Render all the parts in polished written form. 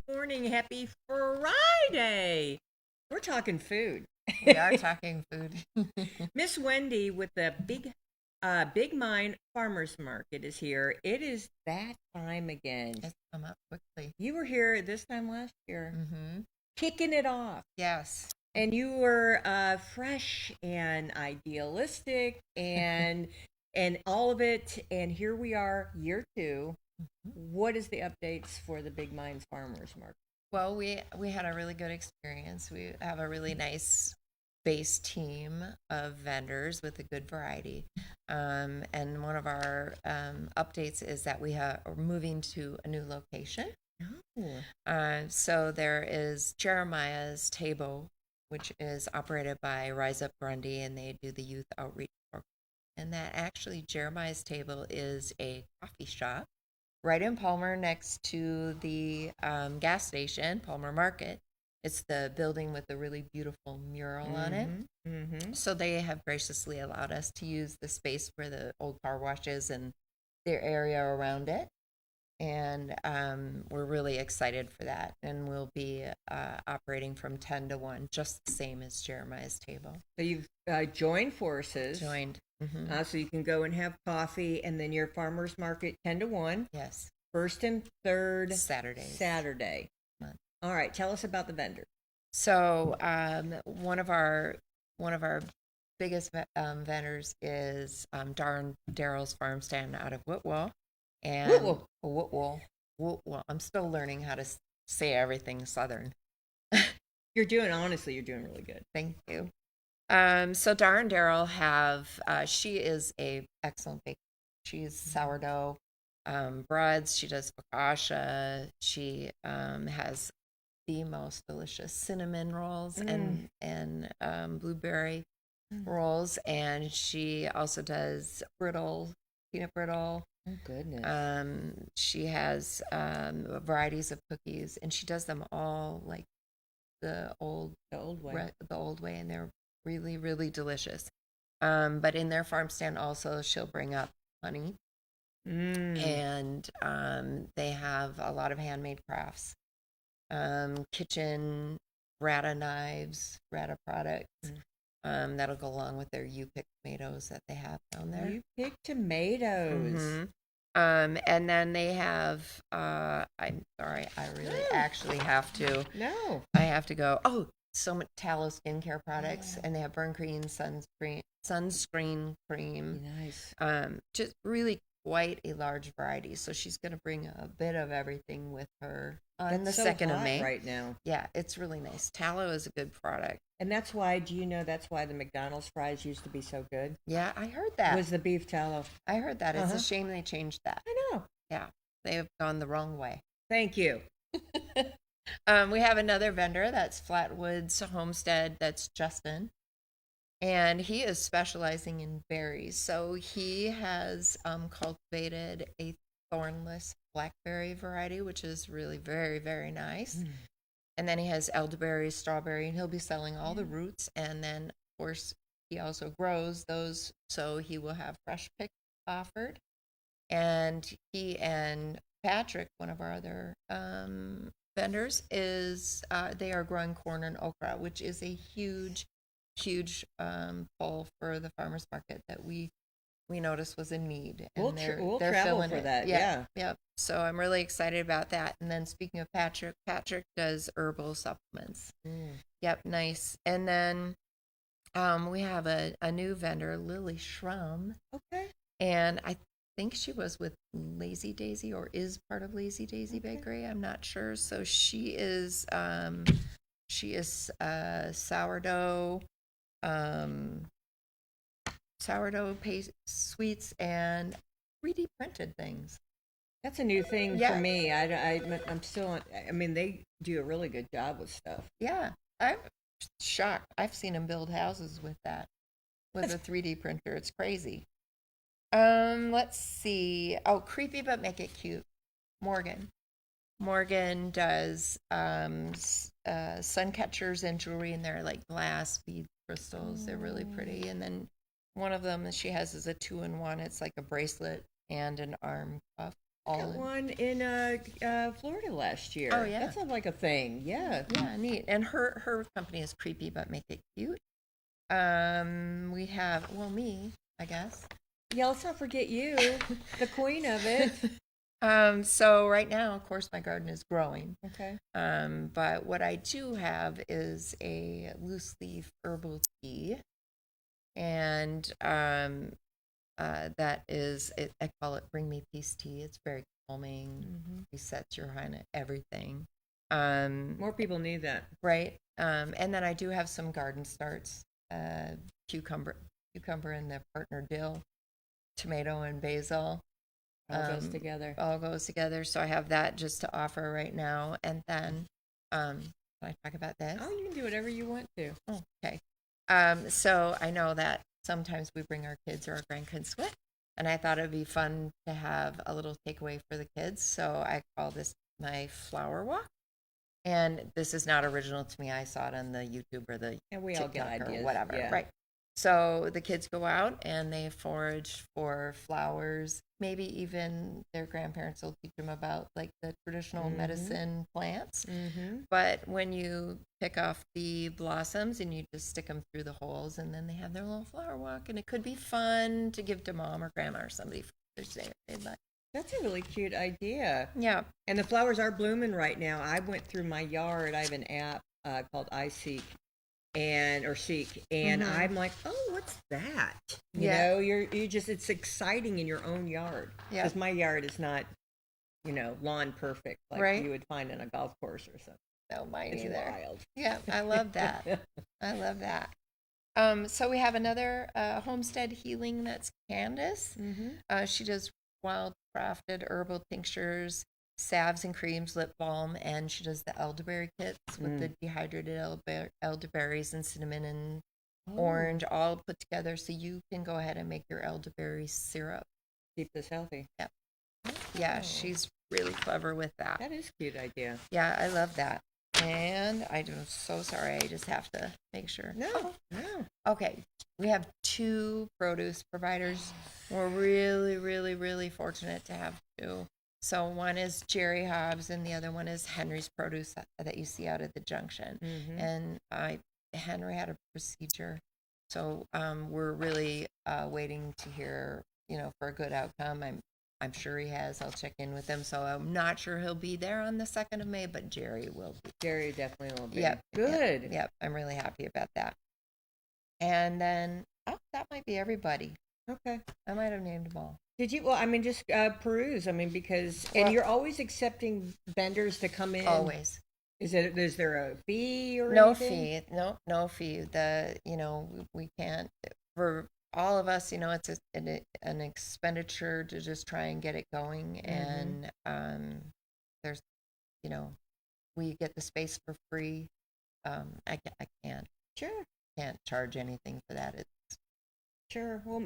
morning. Happy Friday. We're talking food. We are talking food. Miss Wendy with the Big Mine Farmers Market is here. It is that time again. It's come up quickly. You were here this time last year, kicking it off. Yes. And you were fresh and idealistic and all of it. And here we are, year 2. What is the updates for the Big Mines Farmers Market? Well, we had a really good experience. We have a really nice base team of vendors with a good variety. And one of our updates is that we're moving to a new location. So there is Jeremiah's Table, which is operated by Rise Up Grundy, and they do the youth outreach program. And that actually, Jeremiah's Table is a coffee shop right in Palmer next to the gas station, Palmer Market. It's the building with the really beautiful mural on it. So they have graciously allowed us to use the space where the old car wash is and their area around it. And we're really excited for that. And we'll be operating from 10 to 1, just the same as Jeremiah's Table. So you've joined forces. Joined. So you can go and have coffee, and then your farmers market 10 to 1. Yes. First and third Saturday. All right, tell us about the vendor. So one of our biggest vendors is Daryl's Farm Stand out of Whitwell. And Whitwell. I'm still learning how to say everything Southern. You're doing really good. Thank you. So Dar and Daryl have, she is a excellent baker. She's sourdough breads. She does focaccia. She has the most delicious cinnamon rolls and blueberry rolls. And she also does peanut brittle. Oh, goodness. She has varieties of cookies, and she does them all like the old way, and they're really, really delicious. But in their farm stand also, she'll bring up honey. And they have a lot of handmade crafts, kitchen rata knives, rata products. That'll go along with their You-Pick tomatoes that they have down there. You-Pick tomatoes. And then they have, I'm sorry, I really actually have to. No. I have to go. Oh, so much tallow skincare products, and they have burn cream, sunscreen cream. Nice. Just really quite a large variety. So she's going to bring a bit of everything with her on the 2nd of May. Right now. Yeah, it's really nice. Tallow is a good product. And that's why, do you know that's why the McDonald's fries used to be so good? Yeah, I heard that. Was the beef tallow. I heard that. It's a shame they changed that. I know. Yeah, they have gone the wrong way. Thank you. We have another vendor that's Flatwoods Homestead. That's Justin. And he is specializing in berries. So he has cultivated a thornless blackberry variety, which is really very, very nice. And then he has elderberry, strawberry, and he'll be selling all the roots. And then, of course, he also grows those, so he will have fresh pick offered. And he and Patrick, one of our other vendors, they are growing corn and okra, which is a huge pull for the farmers market that we noticed was a need. And we'll they're travel filling for it. that. Yeah. So I'm really excited about that. And then speaking of Patrick does herbal supplements. Yep, nice. And then we have a new vendor, Lily Schrum. Okay. And I think she was with Lazy Daisy, or is part of Lazy Daisy Bakery. I'm not sure. So she is sourdough paste sweets and 3D printed things. That's a new thing for me. I'm still. I mean, they do a really good job with stuff. Yeah, I'm shocked. I've seen them build houses with that, with a 3D printer. It's crazy. Let's see. Oh, creepy but make it cute. Morgan does sun catchers and jewelry, and they're like glass bead crystals. They're really pretty. And then one of them that she has is a 2-in-1. It's like a bracelet and an arm cuff. all Got in. one in Florida last year. Oh, yeah. That sounds like a thing. Yeah. Yeah, neat. And her company is creepy, but make it cute. We have, well, me, I guess. Yeah, let's not forget you, the queen of it. So right now, of course, my garden is growing. Okay. But what I do have is a loose leaf herbal tea, and that is, I call it Bring Me Peace Tea. It's very calming, resets your kind of everything. More people need that. Right. And then I do have some garden starts, cucumber and the partner dill, tomato and basil. All goes together. All goes together. So I have that just to offer right now. And then, can I talk about this? Oh, you can do whatever you want to. Oh, okay. So I know that sometimes we bring our kids or our grandkids with, and I thought it'd be fun to have a little takeaway for the kids. So I call this my flower walk. And this is not original to me. I saw it on the YouTube or the And we all get TikTok ideas. or whatever. Yeah. Right. So the kids go out and they forage for flowers. Maybe even their grandparents will teach them about like the traditional medicine plants. But when you pick off the blossoms and you just stick them through the holes, and then they have their little flower walk, and it could be fun to give to mom or grandma or somebody for Thursday. That's a really cute idea. Yeah. And the flowers are blooming right now. I went through my yard. I have an app called iSeek Seek, and I'm like, oh, what's that? You know, you just, it's exciting in your own yard. Yeah. Because my yard is not, lawn perfect like you would find in a golf course or something. No, mine It's either. wild. Yeah, I love that. I love that. So we have another homestead healing. That's Candace. She does wild crafted herbal tinctures, salves and creams, lip balm, and she does the elderberry kits with the dehydrated elderberries and cinnamon and orange all put together, so you can go ahead and make your elderberry syrup. Keep this healthy. Yep. Yeah, she's really clever with that. That is a cute idea. Yeah, I love that. And I'm so sorry. I just have to make sure. No. Okay. We have 2 produce providers. We're really, really, really fortunate to have 2. So one is Jerry Hobbs and the other one is Henry's Produce that you see out at the junction. And Henry had a procedure. So we're really waiting to hear, for a good outcome. I'm sure he has. I'll check in with him. So I'm not sure he'll be there on the 2nd of May, but Jerry will be. Jerry definitely will be. Yep. Good. Yep. I'm really happy about that. And then, that might be everybody. Okay. I might have named them all. Did you? Well, I mean, just peruse. I mean, because, and you're always accepting vendors to come in. Always. Is there a fee or No anything? fee. No fee. We can't, for all of us, it's an expenditure to just try and get it going. And there's, we get the space for free. I can't charge anything for that. Sure. Well,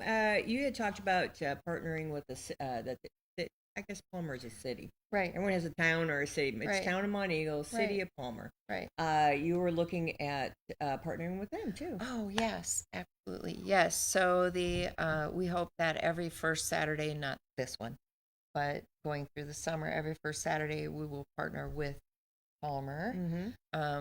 you had talked about partnering with I guess Palmer is a city. Right. Everyone has a town or a city. It's Right. Town of Monteagle, City of Palmer. Right. You were looking at partnering with them too. Oh, yes, absolutely. Yes. So we hope that every first Saturday, not this one, but going through the summer, every first Saturday, we will partner with Palmer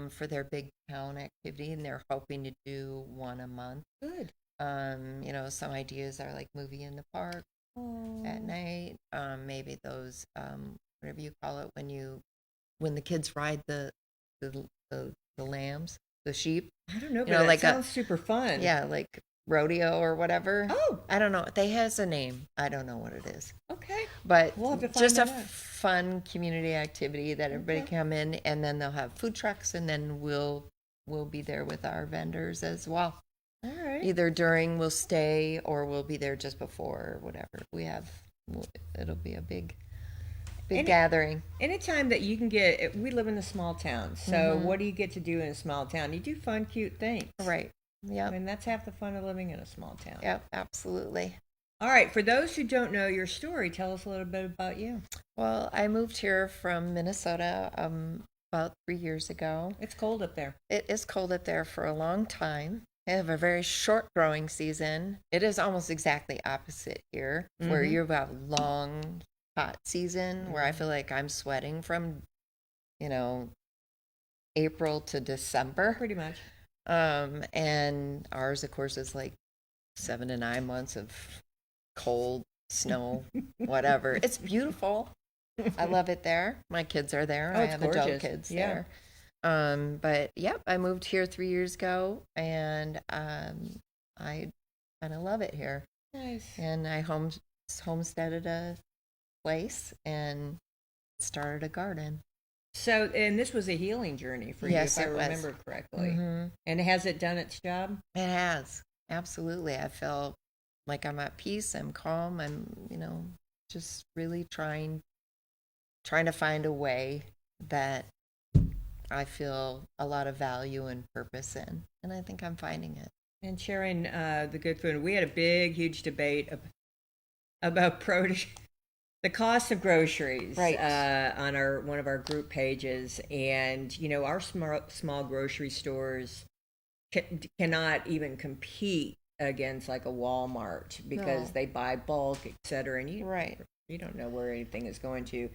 for their big town activity, and they're hoping to do one a month. Good. Some ideas are like movie in the park at night. Maybe those whatever you call it when the kids ride the lambs, the sheep. I don't know, but that sounds super fun. Yeah, like rodeo or whatever. Oh, I don't know. They has a name. I don't know what it is. Okay. But We'll have to find just a that out. fun community activity that everybody come in, and then they'll have food trucks, and then we'll be there with our vendors as well. All right. Either during we'll stay, or we'll be there just before, or whatever. It'll be a big gathering. Anytime that you can get, we live in a small town, so what do you get to do in a small town? You do fun, cute things. Right. Yeah. I mean, that's half the fun of living in a small town. Yep, absolutely. All right. For those who don't know your story, tell us a little bit about you. Well, I moved here from Minnesota about 3 years ago. It's cold up there. It is cold up there for a long time. I have a very short growing season. It is almost exactly opposite here, where you have long, hot season where I feel like I'm sweating from, you know, April to December. Pretty much. And ours, of course, is like 7 to 9 months of cold, snow, whatever. It's beautiful. I love it there. My kids are there. Oh, I it's have gorgeous. adult kids Yeah. there. But yep, I moved here 3 years ago, and I kind of love it here. Nice. And I homesteaded a place and started a garden. So, and this was a healing journey for you, Yes, if I it was. remember correctly. Mm-hmm. And has it done its job? It has. Absolutely. I feel like I'm at peace. I'm calm. I'm, just really trying to find a way that I feel a lot of value and purpose in. And I think I'm finding it. And sharing the good food. We had a big, huge debate about produce, the cost of groceries, Right. On one of our group pages. And, our small grocery stores cannot even compete against like a Walmart because No. they buy bulk, et cetera. And Right. you don't know where anything is going to.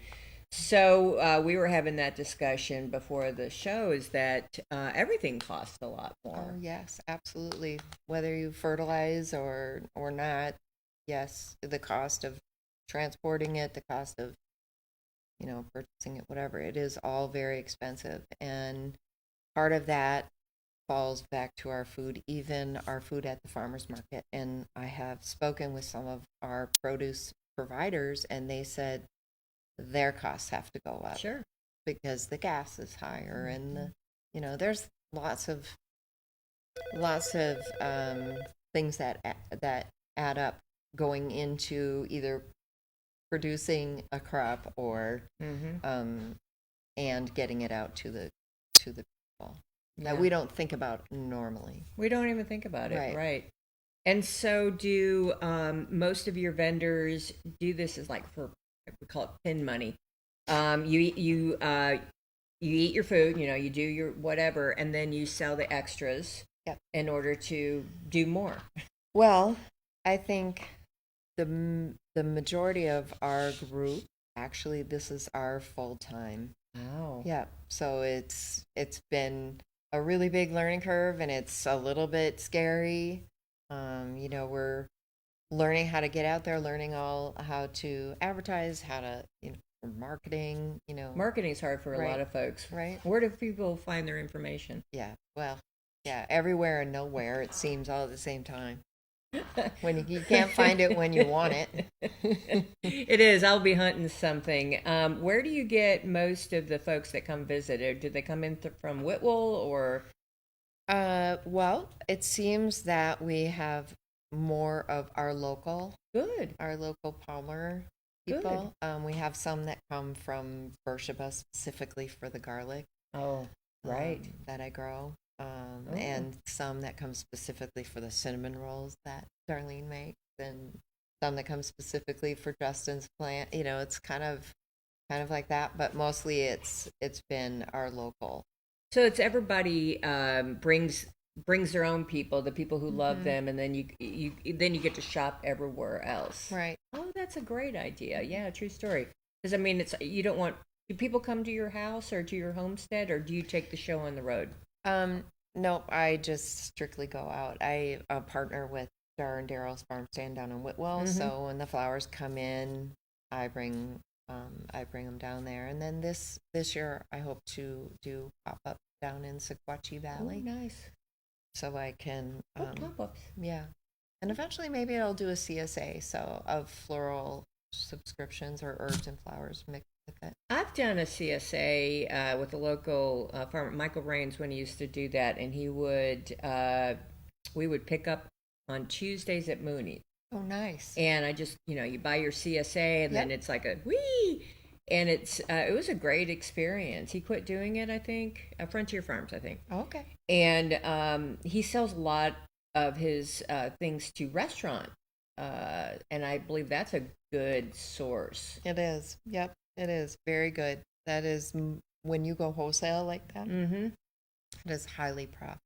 So we were having that discussion before the show, is that everything costs a lot more. Oh, yes, absolutely. Whether you fertilize or not, yes, the cost of transporting it, the cost of, purchasing it, whatever, it is all very expensive. And part of that falls back to our food, even our food at the farmer's market. And I have spoken with some of our produce providers, and they said their costs have to go up. Sure. Because the gas is higher, and there's lots of things that add up going into either producing a crop or and getting it out to the people that we don't think about normally. We don't even think about it, Right. And so, do most of your vendors do this as like we call it pin money? You eat your food, you do your whatever, and then you sell the extras in order to do more. Well, I think the majority of our group, actually, this is our full time. Wow. Yeah. So it's been a really big learning curve, and it's a little bit scary. We're learning how to get out there, learning how to advertise, how to, marketing, Marketing's hard for a lot of folks. Right. Where do people find their information? Yeah. Well, yeah, everywhere and nowhere, it seems, all at the same time. When you can't find it when you want it. It is. I'll be hunting something. Where do you get most of the folks that come visit? Or do they come in from Whitwell or? Well, it seems that we have more of our local Palmer people. We have some that come from Beersheba specifically for the garlic. Oh, right. That I grow. And some that come specifically for the cinnamon rolls that Darlene makes, and some that come specifically for Justin's plant. It's kind of like that, but mostly it's been our local. So it's everybody brings their own people, the people who love them, and then you get to shop everywhere else. Right. Oh, that's a great idea. Yeah, true story. Because it's you don't want. Do people come to your house or to your homestead, or do you take the show on the road? Nope, I just strictly go out. I partner with Dar and Daryl's farm stand down in Whitwell, so when the flowers come in, I bring them down there. And then this year, I hope to do pop-up down in Sequatchie Valley. Oh, nice. So I can pop-ups. Yeah, and eventually maybe I'll do a CSA, so of floral subscriptions or herbs and flowers mixed with it. I've done a CSA with a local farmer, Michael Raines, when he used to do that, and he would we would pick up on Tuesdays at Mooney's. Oh, nice. And I just, you buy your CSA, and then it's like a whee, and it was a great experience. He quit doing it, I think, Frontier Farms, I think. Okay. And he sells a lot of his things to restaurant, and I believe that's a good source. It is. Yep, it is very good. That is when you go wholesale like that. Mm-hmm. It is highly profitable.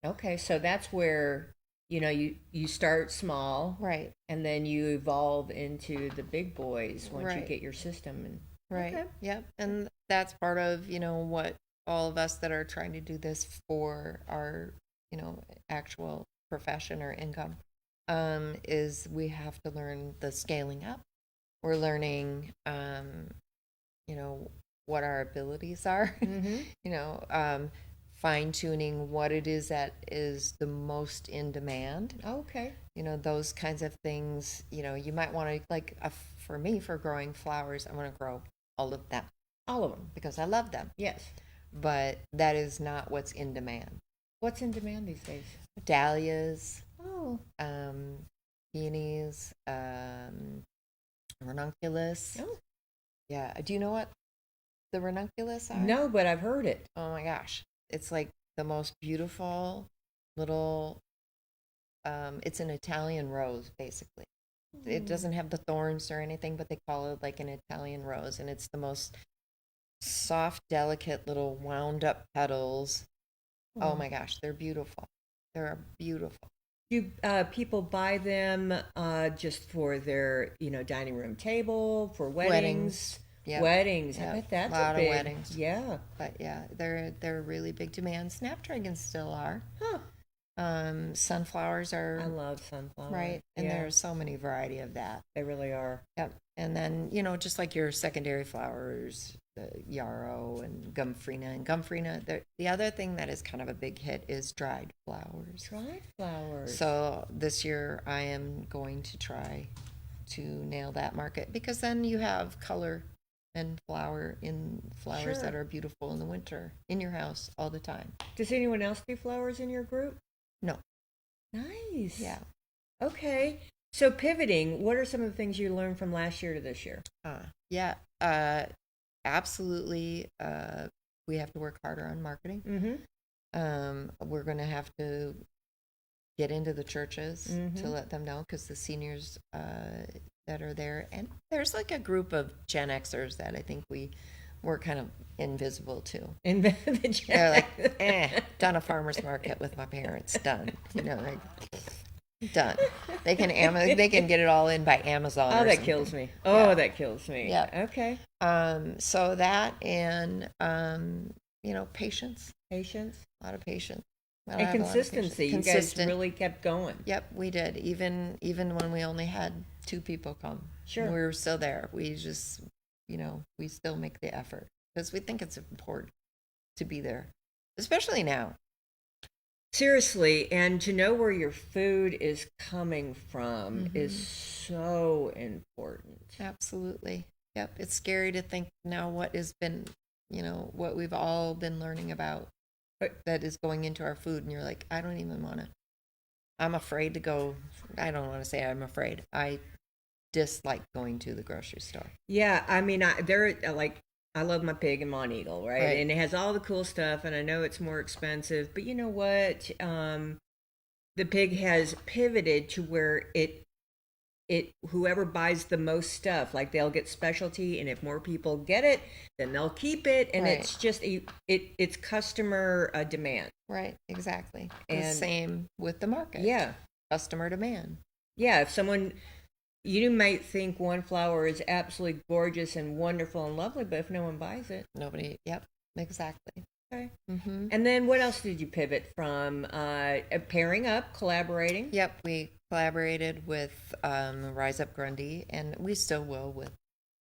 Okay, so that's where you start small, Right. and then you evolve into the big boys once you Right. get your system. And Right. okay. Yep. And that's part of, what all of us that are trying to do this for our, actual profession or income, is we have to learn the scaling up. We're learning, you know, what our abilities are, Mm-hmm. fine tuning what it is that is the most in demand. Okay. Those kinds of things, you might want to, like, for me, for growing flowers, I want to grow all of them All of them. because I love them. Yes. But that is not what's in demand. What's in demand these days? Dahlias, Oh. peonies, ranunculus. Oh. Yeah. Do you know what the ranunculus are? No, but I've heard it. Oh my gosh. It's like the most beautiful little, it's an Italian rose, basically. It doesn't have the thorns or anything, but they call it like an Italian rose. And it's the most soft, delicate little wound up petals. Oh my gosh, they're beautiful. They're beautiful. Do people buy them just for their, dining room table, for weddings? Yep. Weddings. I Yep. bet that's a lot big, of weddings. Yeah. But yeah, they're really big demand. Snapdragons still are. Huh. Sunflowers are. I love sunflowers. Right, and yeah. there's so many variety of that. They really are. Yep. And then, just like your secondary flowers, the yarrow and gumfrina. And gumfrina, the other thing that is kind of a big hit is dried flowers. Dried flowers. So this year I am going to try to nail that market, because then you have color and flowers Sure. that are beautiful in the winter in your house all the time. Does anyone else do flowers in your group? No. Nice. Yeah. Okay. So pivoting, what are some of the things you learned from last year to this year? Yeah. Absolutely. We have to work harder on marketing. Mm-hmm. We're going to have to get into the churches Mm-hmm. to let them know, because the seniors that are there, and there's like a group of Gen Xers that I think we're kind of invisible to. In the They're like, done a farmer's market with my parents, done. Like, done. They can get it all in by Amazon. Oh, or that something. kills me. Yeah. That kills me. Yeah. Okay. So that, and patience. Patience. A lot of patience. And consistency. You guys really kept going. Yep, we did. Even when we only had 2 people come. Sure. We were still there. We just, we still make the effort, because we think it's important to be there, especially now. Seriously, and to know where your food is coming from is so important. Absolutely. Yep. It's scary to think now what has been, what we've all been learning about that is going into our food. And you're like, I don't even want to, I'm afraid to go. I don't want to say I'm afraid. I dislike going to the grocery store. Yeah. I mean, I love my pig and Mont Eagle, right? And it has all the cool stuff, and I know it's more expensive, but you know what? The pig has pivoted to where whoever buys the most stuff, like they'll get specialty, and if more people get it, then they'll keep it, and Right. it's just it's customer demand. Right, exactly. And the same with the market. Yeah. Customer demand. Yeah, if someone, you might think one flower is absolutely gorgeous and wonderful and lovely, but if no one buys it. Nobody, yep, exactly. Okay. Mm-hmm. And then what else did you pivot from? Pairing up, collaborating? Yep, we collaborated with Rise Up Grundy, and we still will with,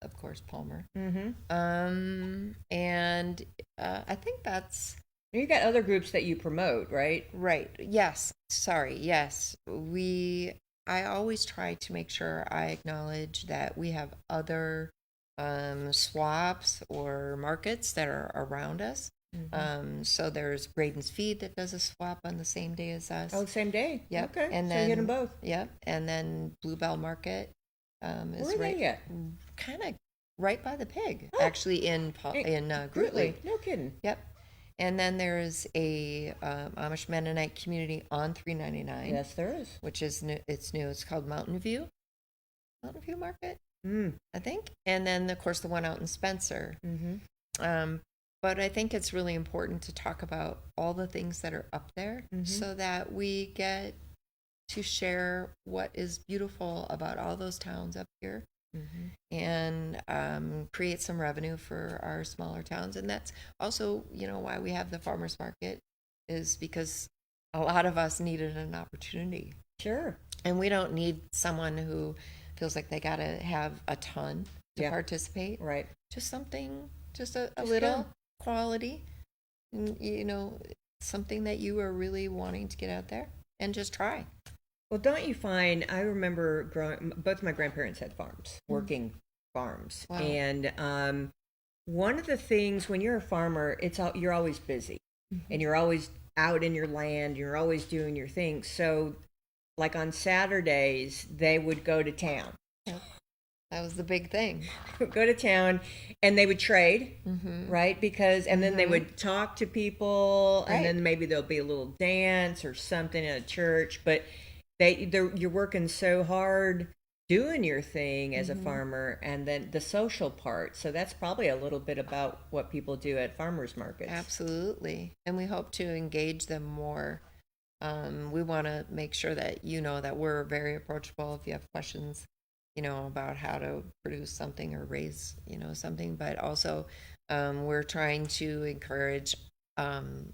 of course, Palmer. Mm-hmm. And I think that's... You got other groups that you promote, right? Right. Yes. Sorry. Yes. I always try to make sure I acknowledge that we have other swaps or markets that are around us. Mm-hmm. So there's Braden's Feed that does a swap on the same day as us. Oh, same day. Yep. Okay. And so then you hit them both. Yep. And then Bluebell Market is Where are they at? kind of right by the pig, Oh. actually in Grootley. No kidding. Yep. And then there is a Amish Mennonite community on 399. Yes, there is. Which is new. It's new. It's called Mountain View Market, I think. And then, of course, the one out in Spencer. Mm-hmm. But I think it's really important to talk about all the things that are up there, so that we get to share what is beautiful about all those towns up here, and create some revenue for our smaller towns. And that's also, why we have the farmers market, is because a lot of us needed an opportunity. Sure. And we don't need someone who feels like they got to have a ton to participate. Right. Just something, just a little quality, something that you are really wanting to get out there and just try. Well, don't you find, I remember both my grandparents had farms, working farms. Wow. And one of the things when you're a farmer, you're always busy and you're always out in your land, you're always doing your things. So like on Saturdays, they would go to town. Yep. That was the big thing. Go to town and they would trade, right? And then they would talk to people, and then maybe there'll be a little dance or something at a church. But you're working so hard doing your thing as a farmer, and then the social part. So that's probably a little bit about what people do at farmers markets. Absolutely. And we hope to engage them more. We want to make sure that that we're very approachable if you have questions, about how to produce something or raise, something. But also, we're trying to encourage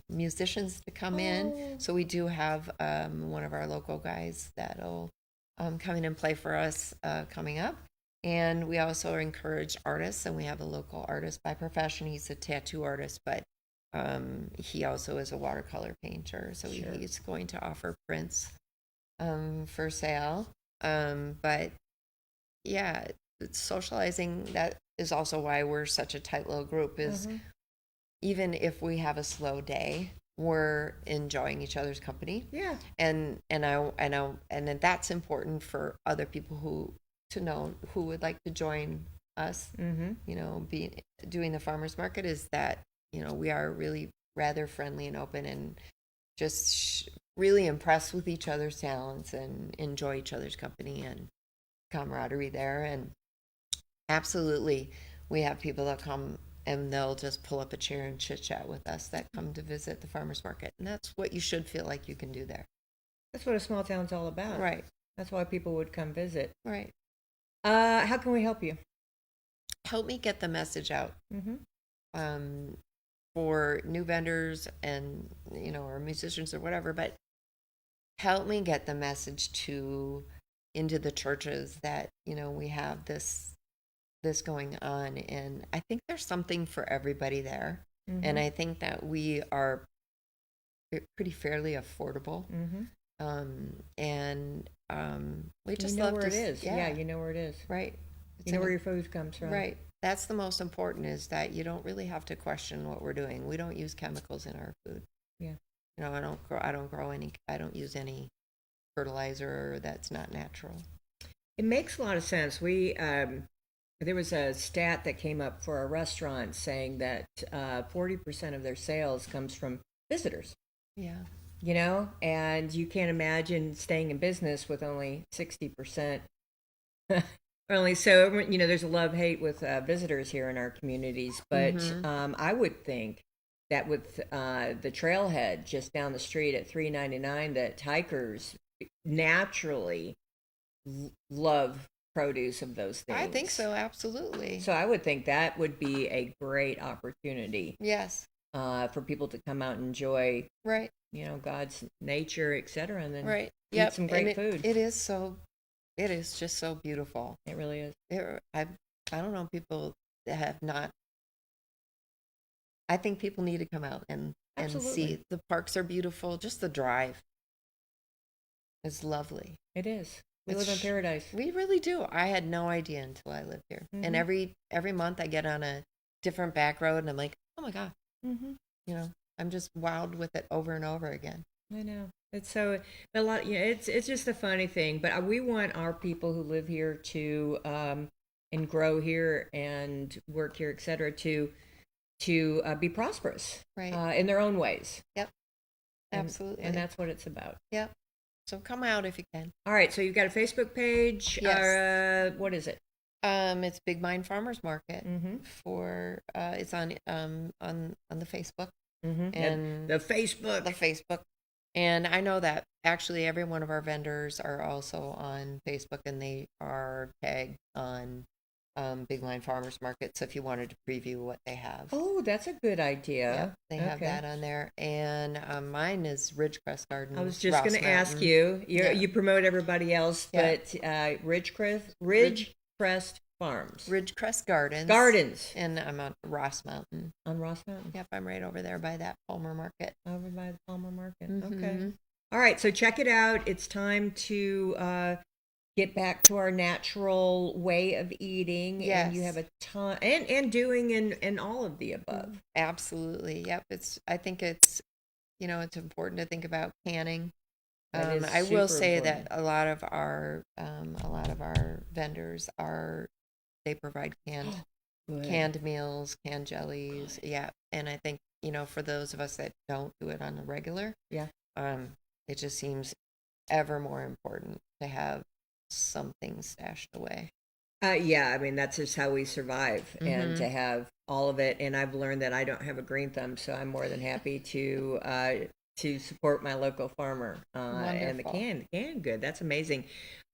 musicians to come in. So we do have one of our local guys that'll come in and play for us coming up. And we also encourage artists, and we have a local artist by profession. He's a tattoo artist, but he also is a watercolor painter. So he's going to offer prints for sale. But yeah, socializing, that is also why we're such a tight little group, is even if we have a slow day, we're enjoying each other's company. Yeah. And then that's important for other people to know who would like to join us, doing the farmers market, is that, we are really rather friendly and open, and just really impressed with each other's talents and enjoy each other's company and camaraderie there. And absolutely, we have people that come and they'll just pull up a chair and chit chat with us, that come to visit the farmers market. And that's what you should feel like you can do there. That's what a small town's all about. Right. That's why people would come visit. Right. How can we help you? Help me get the message out. For new vendors and, or musicians or whatever, but help me get the message into the churches that, we have this going on. And I think there's something for everybody there. And I think that we are pretty fairly affordable. And we just love where it is. Yeah, you know where it is. Right. You know where your food comes from. Right. That's the most important, is that you don't really have to question what we're doing. We don't use chemicals in our food. Yeah. I don't use any fertilizer that's not natural. It makes a lot of sense. There was a stat that came up for a restaurant saying that 40% of their sales comes from visitors. Yeah. And you can't imagine staying in business with only 60%. So, there's a love-hate with visitors here in our communities. But I would think that with the trailhead just down the street at $3.99, that hikers naturally love produce of those things. I think so, absolutely. So I would think that would be a great opportunity. Yes. For people to come out and enjoy, right, God's nature, etc., and then eat some great food. It is just so beautiful. It really is. I don't know, people that have not. I think people need to come out and see. The parks are beautiful. Just the drive is lovely. It is. We live in paradise. We really do. I had no idea until I lived here. And every month I get on a different back road, and I'm like, oh my God. I'm just wowed with it over and over again. I know. It's so a lot. It's just a funny thing. But we want our people who live here to and grow here and work here, etc., to be prosperous, right, in their own ways. Yep. Absolutely. And that's what it's about. Yep. So come out if you can. All right. So you've got a Facebook page. Yes. What is it? It's Big Mine Farmers Market. It's on the Facebook. And the Facebook. And I know that actually every one of our vendors are also on Facebook, and they are tagged on Big Line Farmers Market. So if you wanted to preview what they have. Oh, that's a good idea. Yep, they have that on there. And mine is Ridgecrest Gardens. I was just going to ask you. You promote everybody else, but Ridgecrest Farms. Ridgecrest Gardens. Gardens. And I'm on Ross Mountain. On Ross Mountain. Yep, I'm right over there by that Palmer Market. Over by the Palmer Market. Okay. All right, so check it out. It's time to get back to our natural way of eating. Yes. And you have a ton, and doing and all of the above. Absolutely. Yep. I think it's important to think about canning. I will say that a lot of our vendors they provide canned meals, canned jellies. Yeah. And I think, for those of us that don't do it on the regular, it just seems ever more important to have something stashed away. I mean, that's just how we survive, and to have all of it. And I've learned that I don't have a green thumb, so I'm more than happy to support my local farmer. And the canned good. That's amazing.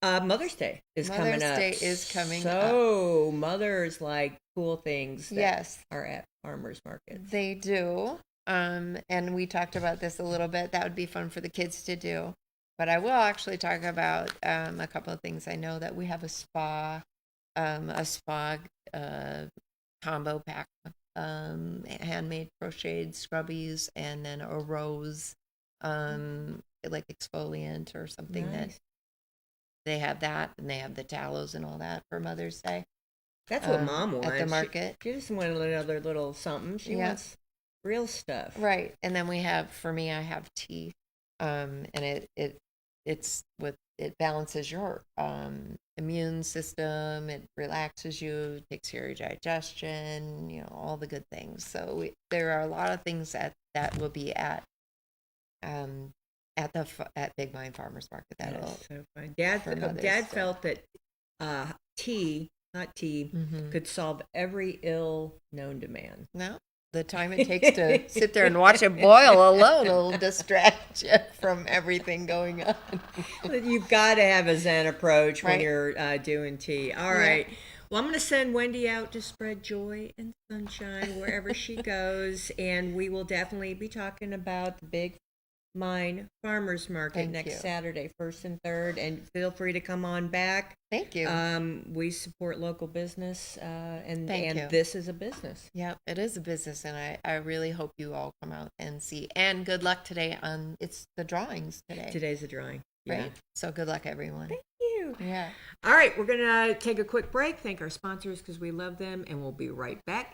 Mother's Day is coming up. Mother's Day is coming up. So mothers like cool things that Yes. are at farmers markets. They do. And we talked about this a little bit. That would be fun for the kids to do. But I will actually talk about a couple of things. I know that we have a spa combo pack, handmade crocheted scrubbies, and then a rose, like exfoliant or something. Nice. That they have that, and they have the tallows and all that for Mother's Day. That's what Mom wants. At the market. She doesn't want another little something. She wants real stuff. Right. And then I have tea. And it balances your immune system. It relaxes you, takes care of your digestion, all the good things. So there are a lot of things that will be at Big Mine Farmers Market. That's so fun. Dad felt that hot tea could solve every ill known to man. No. The time it takes to sit there and watch it boil alone will distract you from everything going on. You've got to have a Zen approach when you're doing tea. All right. Well, I'm going to send Wendy out to spread joy and sunshine wherever she goes. And we will definitely be talking about the Big Mine Farmers Market next Saturday, 1st and 3rd. And feel free to come on back. Thank you. We support local business, and you. This is a business. Yeah, it is a business, and I really hope you all come out and see. And good luck today it's the drawings today. Today's the drawing. Yeah. Right. So good luck, everyone. Thank you. Yeah. All right, we're going to take a quick break, thank our sponsors because we love them, and we'll be right back